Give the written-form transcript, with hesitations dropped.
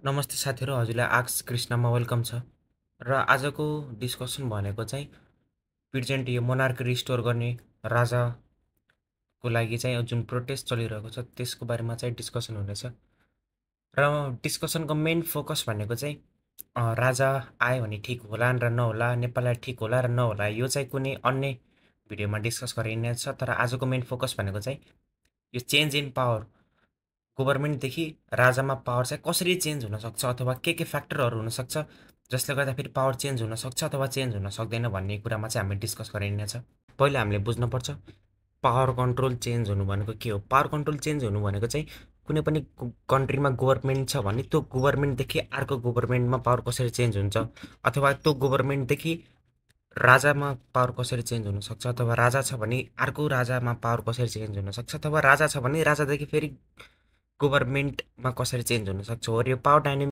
नमस्ते साथीहरू, हजुरलाई आक्स कृष्णमा वेलकम छ। र आजको डिस्कसन भनेको चाहिँ प्रेजेन्ट यो मोनार्की रिस्टोर गर्ने राजाको लागि चाहिँ जुन प्रोटेस्ट चलिरहेको छ त्यसको बारेमा चाहिँ डिस्कसन हुनेछ। र डिस्कसनको मेन फोकस भनेको चाहिँ राजा आयो भने ठिक होला र नहोला, नेपाललाई ठिक होला र नहोला, यो चाहिँ कुनै अन्य भिडियोमा डिस्कस गरिनेछ। तर आजको मेन फोकस भनेको चाहिँ यो चेन्ज इन पावर, गभर्मेन्टदेखि राजामा पावर चाहिँ कसरी चेन्ज हुनसक्छ अथवा के फ्याक्टरहरू हुनसक्छ जसले गर्दा फेरि पावर चेन्ज हुनसक्छ अथवा चेन्ज हुन सक्दैन भन्ने कुरामा चाहिँ हामी डिस्कस गरिनेछ। पहिला हामीले बुझ्नुपर्छ पावर कन्ट्रोल चेन्ज हुनु भनेको के हो। पावर कन्ट्रोल चेन्ज हुनु भनेको चाहिँ कुनै पनि कन्ट्रीमा गभर्मेन्ट छ भने त्यो गभर्मेन्टदेखि अर्को गभर्मेन्टमा पावर कसरी चेन्ज हुन्छ, अथवा त्यो गभर्मेन्टदेखि राजामा पावर कसरी चेन्ज हुनसक्छ, अथवा राजा छ भने अर्को राजामा पावर कसरी चेन्ज हुनसक्छ, अथवा राजा छ भने राजादेखि फेरि गभर्मेन्टमा कसरी चेन्ज हुनसक्छ। हो, यो पावर डाइनामिक